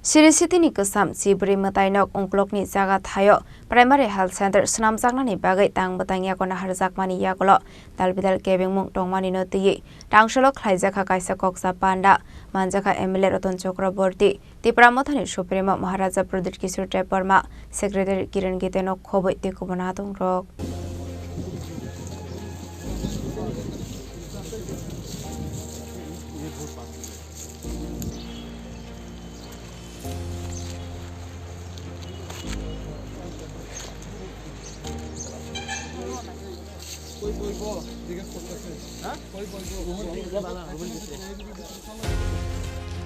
Sirisitini kusam Sibri Matainok Unklokni Zaga Thayo Primary Health Center Snam Zagnani Bagai Tang Batang Yakona Harzakmani Yakolo Dalbidal Keving Mung Tongmani Noti Tangshalo Klaizaka Kaisa Koksa Panda Manjaka Emile Roton Chakraborty Tipramothani Suprema Maharaja Pradit Kisur Teparma Secretary Kiran Giteno Kobo Tikubanatong Rock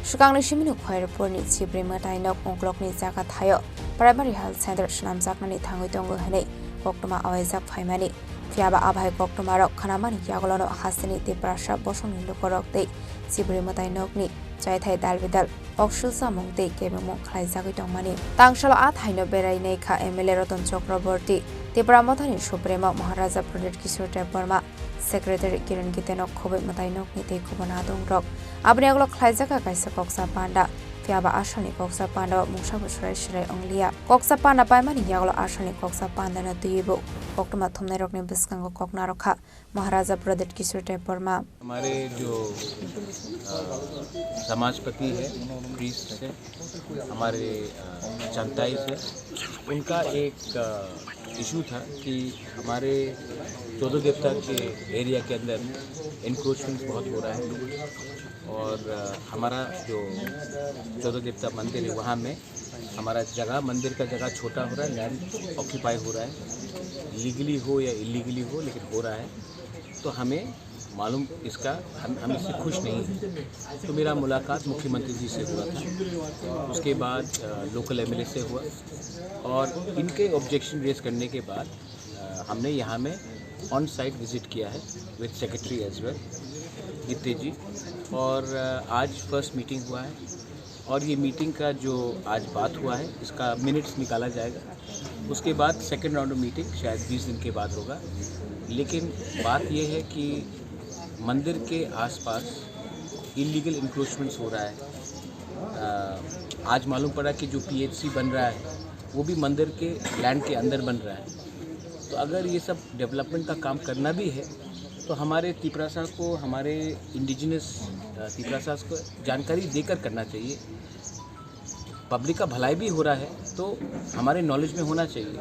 Shukang Shimino Choir Porni Sibri Matainok Unklokni Zaga Thayo Primary Health Center Snam Zaknani Tangutongo Hene Koktuma Awezak Faimani Fiaba Abhai Koktumarok Kanamani Yagolono Hasini Tiprasha Bosoni Lukorokte Sibri Matainokni Jaitai Dalvidal Okshulsa Mungte Kebemo Klaizaki Tongmani Tangshalo Athaino Berai Neka Emile Roton Chakraborty Tipramothani Suprema Maharaja Pradit Kisur Teparma Secretary Kiran Giteno Kobo Matainokni Tekubanatong Rock Abniaglo Klaizaka Kaisa Koksa Panda Fiaba Ashani Koksa Panda Mushabu Shray Onglia Koksa Panda Paimani Yaglo Ashani Koksa Panda na Tuibo Koktuma Thumnerokni Biskango Koknarokha Maharaja Pradit Kisur Teparma हमारे जो समाजपति है priest से हमारे चंताई से उनका एक issue था कि हमारे 14 देवता के एरिया के अंदर इंक्रोचमेंट बहुत हो रहा है और हमारा जो 14 देवता मंदिर है वहाँ में हमारा जगह मंदिर का जगह छोटा हो रहा है, लैंड ऑक्यूपाई हो रहा है, लीगली हो या इलीगली हो लेकिन हो रहा है। तो हमें मालूम इसका हम इससे खुश नहीं हैं। तो मेरा मुलाकात मुख्यमंत्री जी से हुआ था, उसके बाद लोकल एमएलए से हुआ और इनके ऑब्जेक्शन रेज करने के बाद हमने यहाँ में ऑन साइट विज़िट किया है with secretary as well Gitte ji और आज फर्स्ट मीटिंग हुआ है और ये मीटिंग का जो आज बात हुआ है इसका मिनट्स निकाला जाएगा। उसके बाद सेकेंड राउंड मीटिंग शायद 20 दिन के बाद होगा। लेकिन बात ये है कि मंदिर के आसपास इलीगल इंक्रोचमेंट्स हो रहा है। आज मालूम पड़ा कि जो पीएचसी बन रहा है वो भी मंदिर के लैंड के अंदर बन रहा है। तो अगर ये सब डेवलपमेंट का काम करना भी है तो हमारे तिपरासा को, हमारे इंडिजिनस तिपरासा को जानकारी देकर करना चाहिए। पब्लिक का भलाई भी हो रहा है तो हमारे नॉलेज में होना चाहिए।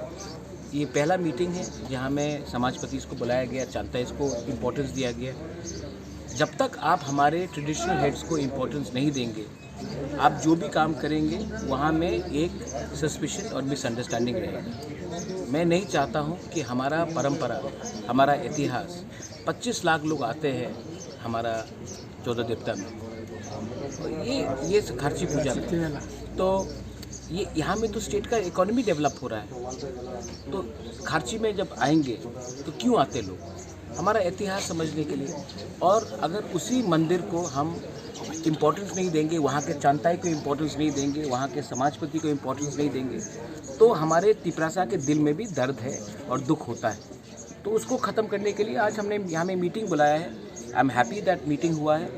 ये पहला मीटिंग है जहाँ में समाजपति को बुलाया गया, चांता इसको इम्पोर्टेंस दिया गया। जब तक आप हमारे ट्रेडिशनल हेड्स को इम्पोर्टेंस नहीं देंगे, आप जो भी काम करेंगे वहाँ में एक सस्पिशन और मिसअंडरस्टैंडिंग रहेगा। मैं नहीं चाहता हूँ कि हमारा परंपरा, हमारा इतिहास 25 लाख लोग आते हैं हमारा 14 देवता में, ये खर्ची पूजा में, तो ये यहाँ में तो स्टेट का इकोनॉमी डेवलप हो रहा है। तो खर्ची में जब आएंगे तो क्यों आते लोग? हमारा इतिहास समझने के लिए। और अगर उसी मंदिर को हम इम्पोर्टेंस नहीं देंगे, वहाँ के चांताई को इम्पोर्टेंस नहीं देंगे, वहाँ के समाजपति को इम्पोर्टेंस नहीं देंगे, तो हमारे तिपरासा के दिल में भी दर्द है और दुख होता है। तो उसको ख़त्म करने के लिए आज हमने यहाँ में मीटिंग बुलाया है। I am happy that meeting हुआ है।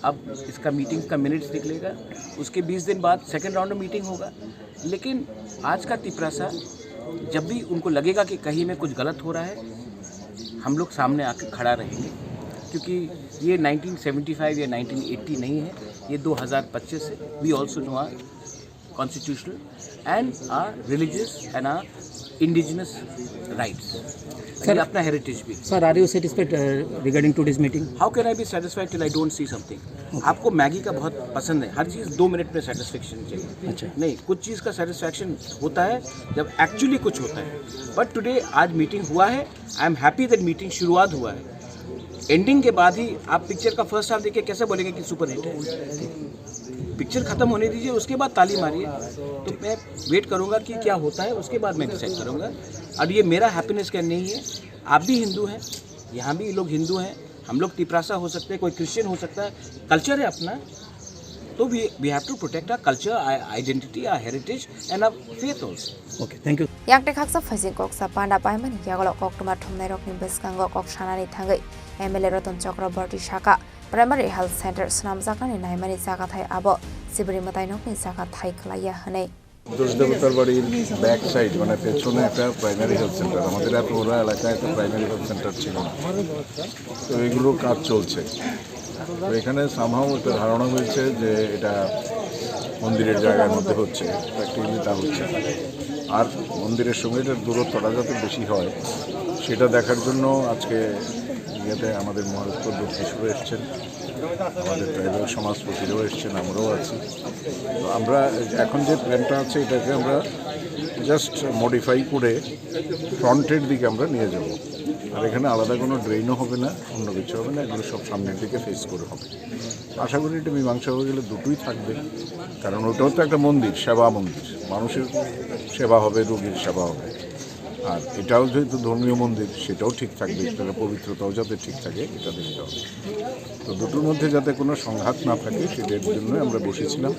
अब इसका मीटिंग का मिनट्स निकलेगा, उसके 20 दिन बाद सेकेंड राउंड में मीटिंग होगा। लेकिन आज का तिपरासा जब भी उनको लगेगा कि कहीं में कुछ गलत हो रहा है, हम लोग सामने आकर खड़ा रहेंगे, क्योंकि ये 1975 या 1980 नहीं है, ये 2025 है। We also know our constitutional and our religious and our indigenous rights, sir अपना हेरिटेज भी। Sir, are you satisfied regarding today's meeting? How can I be satisfied till I don't see something? आपको Maggi का बहुत पसंद है, हर चीज़ 2 minute में satisfaction चाहिए। अच्छा, नहीं, कुछ चीज़ का सेटिस्फेक्शन होता है जब एक्चुअली कुछ होता है। बट टुडे आज मीटिंग हुआ है, I am happy that meeting शुरुआत हुआ है। एंडिंग के बाद ही आप पिक्चर का फर्स्ट हाफ देखिए, कैसे बोलेंगे कि सुपर हिट है? पिक्चर ख़त्म होने दीजिए, उसके बाद ताली मारिए। तो मैं वेट करूंगा कि क्या होता है, उसके बाद मैं डिसाइड करूंगा। और ये मेरा हैप्पीनेस का नहीं है। आप भी हिंदू हैं, यहाँ भी लोग हिंदू हैं, हम लोग तिपरासा हो सकते हैं, कोई क्रिश्चियन हो सकता है, कल्चर है अपना। तो we have to protect our culture, our identity, our heritage and our faith also. Okay, thank you. Yang tekaksa fasing koksa panda paimani yagolo koktuma thumnerokni biskango kokshanani thangai MLA Roton Chakraborty Shaka Primary Health Center Snam Zaknani naimani Zagathai abo Sibri Matainok ni Zaka Thai Kalaya Hane. দোষদেবতার বাড়ির back side মানে পেছনে একটা primary health centre, আমাদের এত ওরা এলাকায় একটা primary health centre ছিল না, তো এগুলো কাজ চলছে। তো এখানে সামহাও একটা ধারণা হয়েছে যে এটা মন্দিরের জায়গার মধ্যে হচ্ছে, প্র্যাকটিক্যালি তা হচ্ছে না। আর মন্দিরের সঙ্গে এটার দূরত্বটা যাতে বেশি হয় সেটা দেখার জন্য আজকে ইয়েতে আমাদের মহারাষ্ট্র কিশোর এসছেন, আমাদের ট্রাইবাল সমাজপতিরাও এসছেন, আমরাও আছি। তো আমরা এখন যে প্ল্যানটা আছে এটাকে আমরা জাস্ট মডিফাই করে ফ্রন্টের দিকে আমরা নিয়ে যাব। আর এখানে আলাদা কোনো ড্রেনও হবে না, অন্য কিছু হবে না, এগুলো সব সামনের দিকে ফেস করে হবে। আশা করি এটা মীমাংসা হয়ে গেলে দুটোই থাকবে, কারণ ওটাও তো একটা মন্দির, সেবা মন্দির, মানুষের সেবা হবে, রোগীর সেবা হবে। আর এটাও যেহেতু ধর্মীয় মন্দির সেটাও ঠিক থাকবে, এটার পবিত্রতাও যাতে ঠিক থাকে এটা দেখতে হবে। তো দুটোর মধ্যে যাতে কোনো সংঘাত না থাকে সেটার জন্য আমরা বসেছিলাম।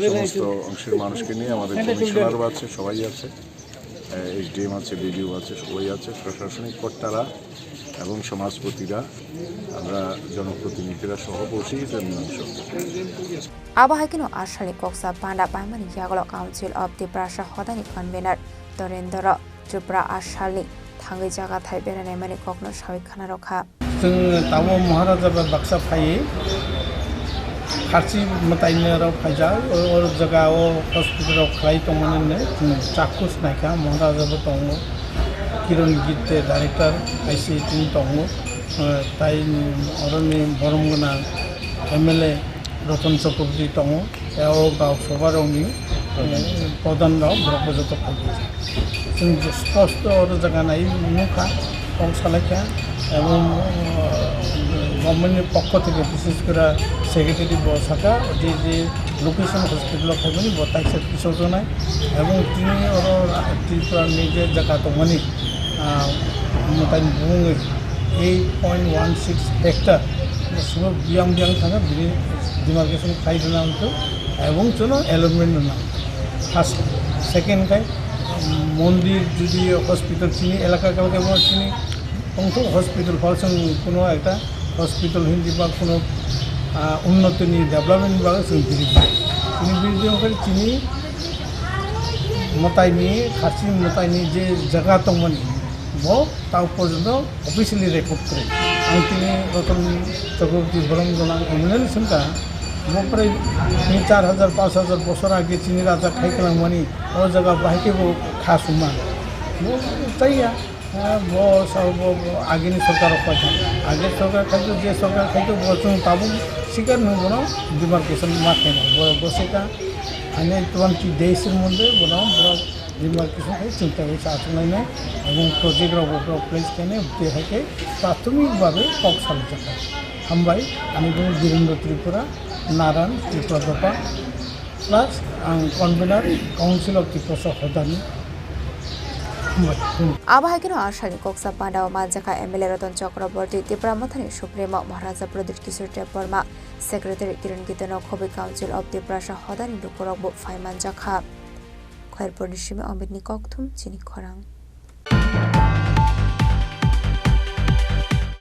সমস্ত অংশের মানুষকে নিয়ে আমাদের কমিশনারও আছে, সবাই আছে, SDM আছে, BDO আছে, সবাই আছে, প্রশাসনিক কর্তারা এবং সমাজপতিরা, আমরা জনপ্রতিনিধিরা সহ বসে এটা মীমাংসা Abahakino Ashali Koksa Panda Baimani Yagalo Council of the Prasha Hodani Convener Dorendoro Jupra Ashali Tangi Jaga Thai Beranamani Kokno Shawi Kanaroka. जों तावो महाराजा बक्सा फाइए खासी मताइनराव फाइजा और जगह हॉस्पिटल खाई तो मनने चाकुस नायका महाराजा बतंगो किरण गीते डायरेक्टर ICT तंगो ताई अरनि बरमगना MLA रतन चक्रवर्ती तंगो एओ गाव सभारंनि प्रधान राव ब्रह्मजत फाइजा जों स्पष्ट और जगह नाय नुखा सालाखा এবং গভর্নমেন্টের পক্ষ থেকে বিশেষ করে সেক্রেটারি শাখা যে যে লোকেশন হসপিটাল থাকবেন বতাইছে কিছু নাই এবং তিনি ত্রিপুরা নিজের জায়গা তো মানে মতাই বুঙে 8.16 হেক্টর সব বিয়াং থাকে ডিমার্কেশন খাইবে না এবং জন্য অ্যালটমেন্ট না ফার্স্ট সেকেন্ড খাই মন্দির যদি হসপিটাল চিনি এলাকা চিনি অংশ হসপিটাল ফাংশন কোনো একটা হসপিটাল হিন্দি বা কোনো উন্নতি নিয়ে ডেভেলপমেন্ট বিভাগে তিনি বিরোধী চিনি মতাই নিয়ে খাসি মতাই নিয়ে যে জায়গা তখন তাও পর্যন্ত অফিসিয়ালি রেকর্ড করে আমি তিনি রতন চক্রবর্তী বরং গোলাম এমএলএ প্রায় 3,000 5,000 বছর আগে চিনি রাজা খাইকলাম মানে ও জায়গা বাহিকে খাসুমা তাইয়া आगे सरकार आगे सरकार खाई जे सरकार खाई बच्चों तब शिकार बनाओ डिमार्केशन मार्के बसेका आने 20 days मध्य बनाओ पूरा डिमार्केशन खाई चिंता कर आसना और प्रोजेक्ट प्लेस के प्राथमिक भाव पक साल जाता हामबाई आनी वीरेंद्र त्रिपुरा नारायण त्रिपुरा दफा plus convener council of Tripura हदानी Abahakino Ashali Koksa Panda Manjaka MLA Ratan Chakraborty Tripura Mathani Supremo Maharaja Pradesh Kishore Deborma Secretary Kiran Gitano Khobi Council of the Prasha Hodani Lukorok Faiman Jakha Khairpur Nishime Amit Nikokthum Chini Khorang